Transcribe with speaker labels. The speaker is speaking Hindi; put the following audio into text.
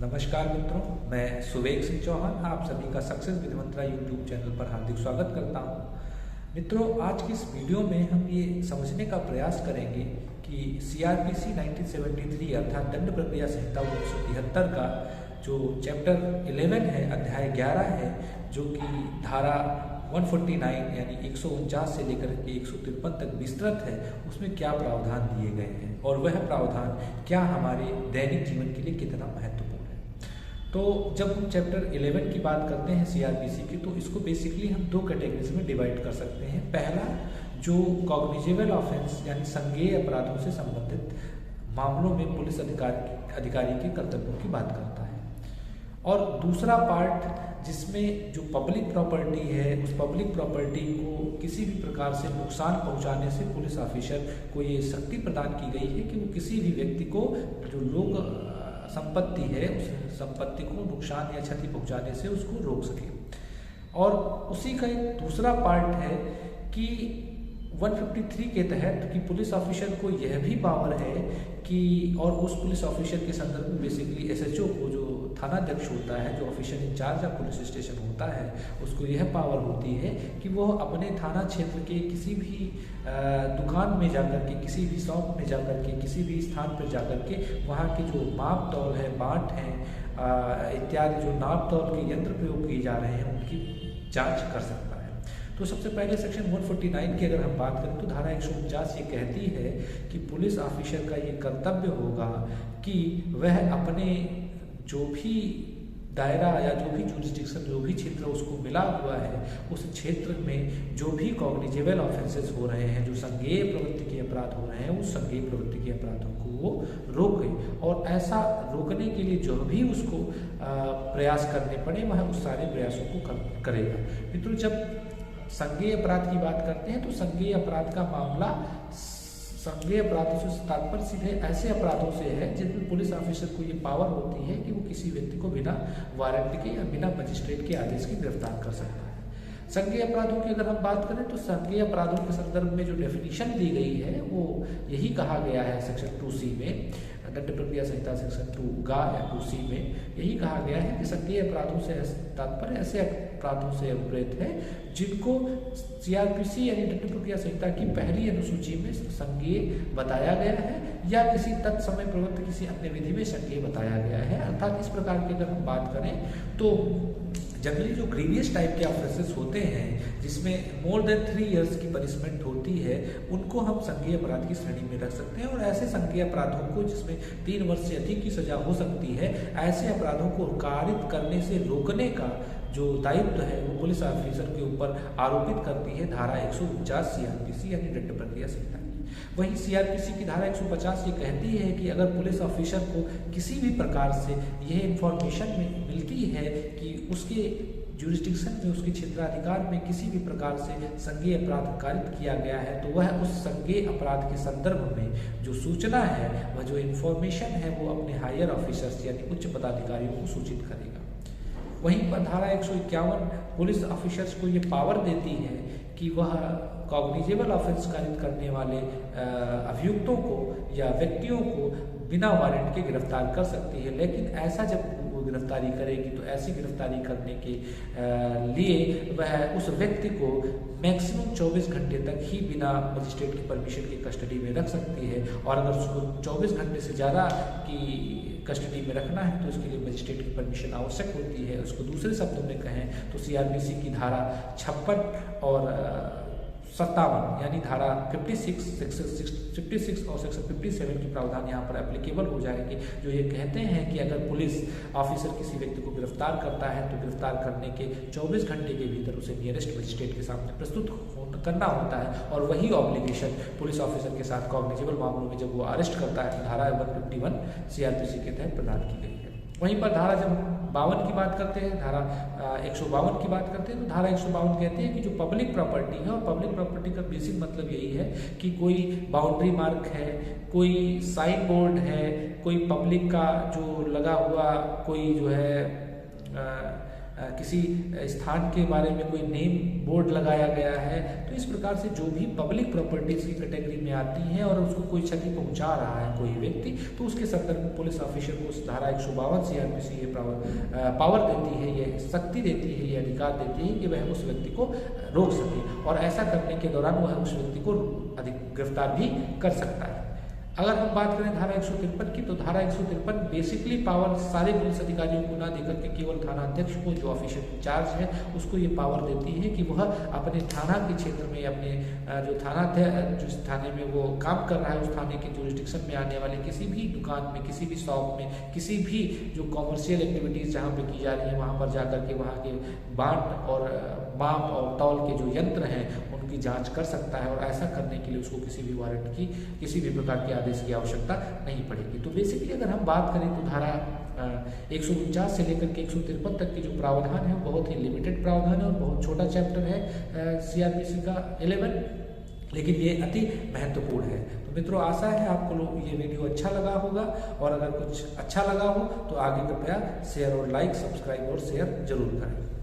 Speaker 1: नमस्कार मित्रों, मैं सुवेग सिंह चौहान आप सभी का success with Mantra YouTube channel पर हार्दिक स्वागत करता हूं। मित्रों, आज की इस वीडियो में हम ये समझने का प्रयास करेंगे कि सीआरपीसी 1973 अर्थात दंड प्रक्रिया संहिता 1973 का जो चैप्टर 11 है, अध्याय 11 है, जो कि धारा 149 यानी 149 से लेकर के 153 तक विस्तृत है, उसमें क्या प्रावधान दिए गए हैं और वह प्रावधान क्या हमारे दैनिक जीवन के लिए कितना महत्वपूर्ण है। तो जब हम चैप्टर 11 की बात करते हैं सीआरपीसी की, तो इसको बेसिकली हम दो कैटेगरीज में डिवाइड कर सकते हैं। पहला, जो कॉग्निजेबल ऑफेंस यानी संज्ञेय अपराधों से संबंधित मामलों में पुलिस अधिकारी के कर्तव्यों की बात करता है, और दूसरा पार्ट जिसमें जो पब्लिक प्रॉपर्टी है, उस पब्लिक प्रॉपर्टी को किसी भी प्रकार से नुकसान पहुंचाने से पुलिस ऑफिसर को ये शक्ति प्रदान की गई है कि वो किसी भी व्यक्ति को जो लोग संपत्ति है उस संपत्ति को नुकसान या क्षति पहुंचाने से उसको रोक सके। और उसी का एक दूसरा पार्ट है कि 153 के तहत कि पुलिस ऑफिसर को यह भी पावर है कि, और उस पुलिस ऑफिसर के संदर्भ में बेसिकली एसएचओ को, जो थानाध्यक्ष होता है, जो officer in charge of police station होता है, उसको यह पावर होती है कि वो अपने थाना क्षेत्र के किसी भी दुकान में जाकर के, किसी भी शॉप में जाकर के, किसी भी स्थान पर जाकर के वहाँ के जो माप तौल है, बाट हैं इत्यादि जो नाप तौल के यंत्र प्रयोग किए जा रहे हैं, उनकी जाँच कर सकता है। तो सबसे पहले सेक्शन 149 की अगर हम बात करें तो धारा 149 ये कहती है कि पुलिस ऑफिसर का ये कर्तव्य होगा कि वह अपने जो भी दायरा या जो भी जुरिस्डिक्शन, जो भी क्षेत्र उसको मिला हुआ है, उस क्षेत्र में जो भी कॉग्निजेबल ऑफेंसेस हो रहे हैं, जो संज्ञेय प्रवृत्ति के अपराध हो रहे हैं, उस संज्ञेय प्रवृत्ति के अपराधों को वो रोके, और ऐसा रोकने के लिए जो भी उसको प्रयास करने पड़े वह उस सारे प्रयासों को करेगा। मित्रों, जब संज्ञेय अपराध की बात करते हैं तो संज्ञेय अपराध का मामला संज्ञेय अपराधों से तात्पर्य सीधे ऐसे अपराधों से है जिनमें पुलिस ऑफिसर को ये पावर होती है कि वो किसी व्यक्ति को बिना वारंट के या बिना मजिस्ट्रेट के आदेश के गिरफ्तार कर सकता है। संज्ञेय अपराधों की अगर हम बात करें तो संज्ञेय अपराधों के संदर्भ में जो डेफिनेशन दी गई है वो यही कहा गया है सेक्शन 2C में, दंड प्रक्रिया संहिता सेक्शन 2 या 2C में यही कहा गया है कि संज्ञेय अपराधों से तात्पर्य ऐसे अपराधों से अभिप्रेत है जिनको सीआरपीसी यानी दंड प्रक्रिया संहिता की पहली अनुसूची में संज्ञेय बताया गया है या किसी तत्समय प्रवृत्त किसी अन्य विधि में संज्ञेय बताया गया है। अर्थात इस प्रकार की अगर हम बात करें तो जनरली जो ग्रीवियस टाइप के ऑफेंसेस होते हैं जिसमें मोर देन 3 इयर्स की पनिशमेंट होती है, उनको हम संज्ञेय अपराध की श्रेणी में रख सकते हैं। और ऐसे संज्ञेय अपराधों को जिसमें 3 वर्ष से अधिक की सजा हो सकती है, ऐसे अपराधों को कारित करने से रोकने का जो दायित्व है वो पुलिस ऑफिसर के ऊपर आरोपित करती है धारा 149 सीआरपीसी यानी दंड प्रक्रिया संहिता की। वहीं सीआरपीसी की धारा 150 ये कहती है कि अगर पुलिस ऑफिसर को किसी भी प्रकार से यह इंफॉर्मेशन मिलती है कि उसके जुरिस्डिक्शन में, उसके क्षेत्राधिकार में किसी भी प्रकार से संज्ञेय अपराध कारित किया गया है, तो वह उस संज्ञेय अपराध के संदर्भ में जो सूचना है, वह जो इंफॉर्मेशन है, वो अपने हायर ऑफिसर्स यानी उच्च पदाधिकारियों को सूचित करेगा। वहीं पर धारा 151 पुलिस ऑफिसर्स को ये पावर देती है कि वह कॉग्निजेबल ऑफेंस कारित करने वाले अभियुक्तों को या व्यक्तियों को बिना वारंट के गिरफ्तार कर सकती है। लेकिन ऐसा जब वो गिरफ्तारी करेगी तो ऐसी गिरफ्तारी करने के लिए वह उस व्यक्ति को मैक्सिमम 24 घंटे तक ही बिना मजिस्ट्रेट की परमिशन की कस्टडी में रख सकती है, और अगर उसको 24 घंटे से ज़्यादा की कस्टडी में रखना है तो इसके लिए मजिस्ट्रेट की परमिशन आवश्यक होती है। उसको दूसरे शब्दों में कहें तो सीआरपीसी की धारा 56 और 57 यानी धारा 56 और सेक्शन 57 की प्रावधान यहाँ पर एप्लीकेबल हो जाएंगे, जो ये कहते हैं कि अगर पुलिस ऑफिसर किसी व्यक्ति को गिरफ्तार करता है तो गिरफ्तार करने के 24 घंटे के भीतर उसे नियरेस्ट मजिस्ट्रेट के सामने प्रस्तुत करना होता है, और वही ऑब्लिगेशन पुलिस ऑफिसर के साथ कॉग्निजेबल मामलों में जब वो अरेस्ट करता है तो धारा 151 सीआरपीसी के तहत प्रदान की गई है। वहीं पर धारा जब 52 की बात करते हैं, धारा 152 की बात करते हैं, तो धारा 152 कहती है कि जो पब्लिक प्रॉपर्टी है, और पब्लिक प्रॉपर्टी का बेसिक मतलब यही है कि कोई बाउंड्री मार्क है, कोई साइन बोर्ड है, कोई पब्लिक का जो लगा हुआ कोई जो है किसी स्थान के बारे में कोई नेम बोर्ड लगाया गया है, तो इस प्रकार से जो भी पब्लिक प्रॉपर्टीज की कैटेगरी में आती हैं और उसको कोई क्षति पहुंचा रहा है कोई व्यक्ति, तो उसके संदर्भ में पुलिस ऑफिसर को धारा 152 CRPC ये पावर देती है, ये शक्ति देती है, ये अधिकार देती है कि वह उस व्यक्ति को रोक सके और ऐसा करने के दौरान वह उस व्यक्ति को अधिक गिरफ्तार भी कर सकता है। अगर हम बात करें धारा 153 की, तो धारा 153 बेसिकली पावर सारे पुलिस अधिकारियों को ना देकर के केवल थाना अध्यक्ष को, जो ऑफिसर इंचार्ज है, उसको ये पावर देती है कि वह अपने थाना के क्षेत्र में, अपने जो थाना जिस थाने में वो काम कर रहा है उस थाने के जुरिस्डिक्शन में आने वाले किसी भी दुकान में, किसी भी शॉप में, किसी भी जो कॉमर्शियल एक्टिविटीज़ जहाँ पे की जा रही है वहाँ पर जाकर के वहाँ के बाट और माप और तौल के जो यंत्र हैं उनकी जांच कर सकता है और ऐसा करने के लिए उसको किसी भी वारंट की, किसी भी प्रकार के आदेश की आवश्यकता नहीं पड़ेगी। तो बेसिकली अगर हम बात करें तो धारा 149 से लेकर के 153 तक के जो प्रावधान है बहुत ही लिमिटेड प्रावधान है और बहुत छोटा चैप्टर है CRPC का 11, लेकिन ये अति महत्वपूर्ण है। तो मित्रों, आशा है आपको ये वीडियो अच्छा लगा होगा और अगर कुछ अच्छा लगा हो तो आगे कृपया शेयर और लाइक, सब्सक्राइब और शेयर जरूर करें।